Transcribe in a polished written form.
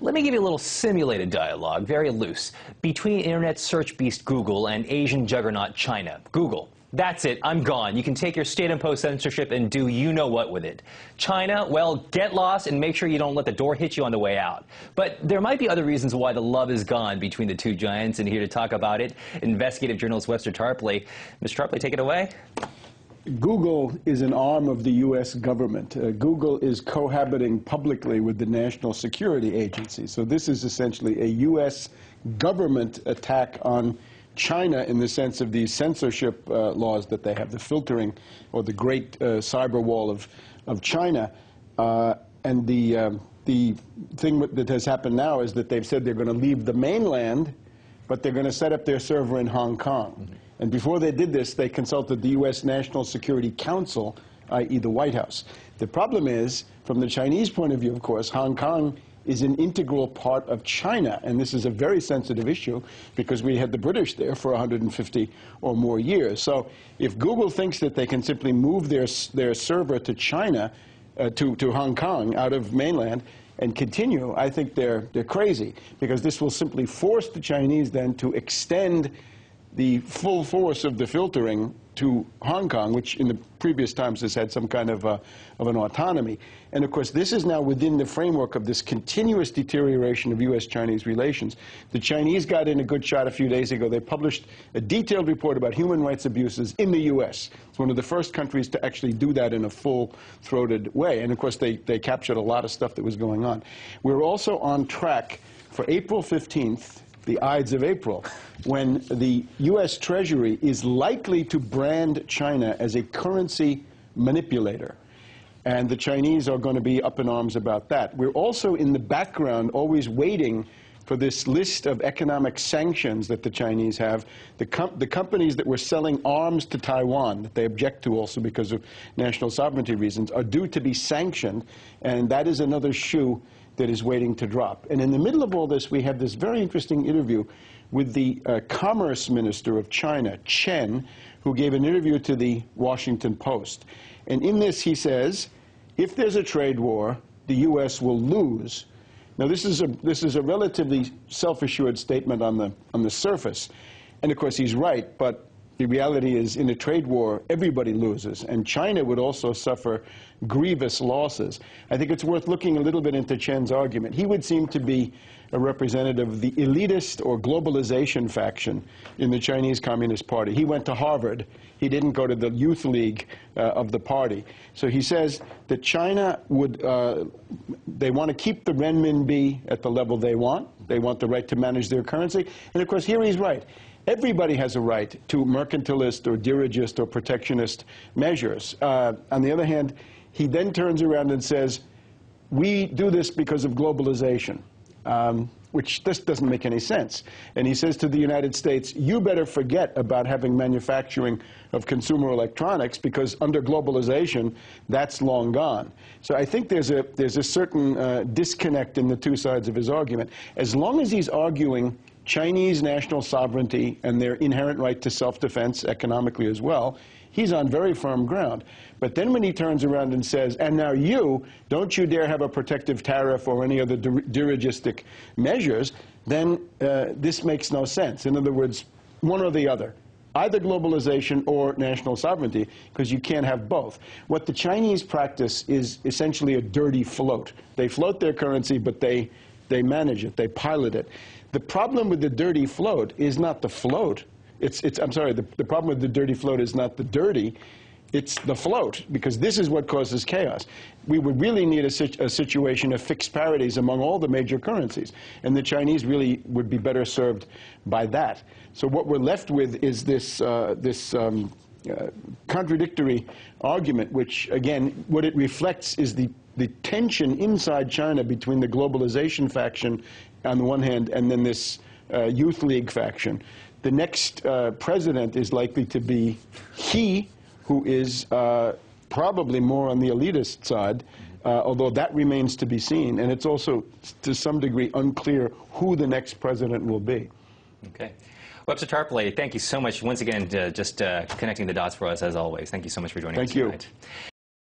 Let me give you a little simulated dialogue, very loose, between internet search beast Google and Asian juggernaut China. Google. That's it, I'm gone. You can take your state-imposed censorship and do you-know-what with it. China, well, get lost and make sure you don't let the door hit you on the way out. But there might be other reasons why the love is gone between the two giants, and here to talk about it, investigative journalist Webster Tarpley. Mr. Tarpley, take it away. Google is an arm of the U.S. government. Google is cohabiting publicly with the National Security Agency. So this is essentially a U.S. government attack on China in the sense of these censorship laws that they have, the filtering or the great cyber wall of China. And the thing that has happened now is that they've said they're going to leave the mainland, but they're going to set up their server in Hong Kong. Mm-hmm. And before they did this, they consulted the U.S. National Security Council, i.e. the White House. The problem is, from the Chinese point of view, of course, Hong Kong is an integral part of China, and this is a very sensitive issue because we had the British there for 150 or more years. So if Google thinks that they can simply move their server to China, to Hong Kong out of mainland, and continue, I think they're crazy, because this will simply force the Chinese then to extend the full force of the filtering to Hong Kong, which in the previous times has had some kind of an autonomy. And of course, this is now within the framework of this continuous deterioration of U.S.-Chinese relations. The Chinese got in a good shot a few days ago. They published a detailed report about human rights abuses in the U.S. It's one of the first countries to actually do that in a full-throated way. And of course, they captured a lot of stuff that was going on. We're also on track for April 15th, the Ides of April, when the U.S. Treasury is likely to brand China as a currency manipulator. And the Chinese are going to be up in arms about that. We're also in the background always waiting for this list of economic sanctions that the Chinese have. The companies that were selling arms to Taiwan, that they object to also because of national sovereignty reasons, are due to be sanctioned, and that is another shoe that is waiting to drop. And in the middle of all this, we have this very interesting interview with the Commerce Minister of China, Chen, who gave an interview to the Washington Post. And in this, he says, if there's a trade war, the U.S. will lose. Now, this is a relatively self-assured statement on the surface. And of course, he's right, but the reality is, in a trade war, everybody loses, and China would also suffer grievous losses. I think it's worth looking a little bit into Chen's argument. He would seem to be a representative of the elitist or globalization faction in the Chinese Communist Party. He went to Harvard. He didn't go to the youth league of the party. So he says that China would, they want to keep the renminbi at the level they want. They want the right to manage their currency. And of course, here he's right. Everybody has a right to mercantilist or dirigist or protectionist measures. On the other hand, he then turns around and says, we do this because of globalization, which just doesn't make any sense. And he says to the United States, you better forget about having manufacturing of consumer electronics, because under globalization, that's long gone. So I think there's a certain disconnect in the two sides of his argument. As long as he's arguing Chinese national sovereignty and their inherent right to self-defense economically as well, he's on very firm ground. But then when he turns around and says, and now don't you dare have a protective tariff or any other dirigistic measures, then this makes no sense. In other words, one or the other. Either globalization or national sovereignty, because you can't have both. What the Chinese practice is essentially a dirty float. They float their currency, but they manage it, they pilot it. The problem with the dirty float is not the float. I'm sorry, the problem with the dirty float is not the dirty, it's the float, because this is what causes chaos. We would really need a situation of fixed parities among all the major currencies, and the Chinese really would be better served by that. So what we're left with is this contradictory argument, which, again, what it reflects is the tension inside China between the globalization faction on the one hand and then this youth league faction. The next president is likely to be he, who is probably more on the elitist side, although that remains to be seen. And it's also, to some degree, unclear who the next president will be. Okay. Webster Tarpley, thank you so much once again, just connecting the dots for us as always. Thank you so much for joining us tonight. Thank you.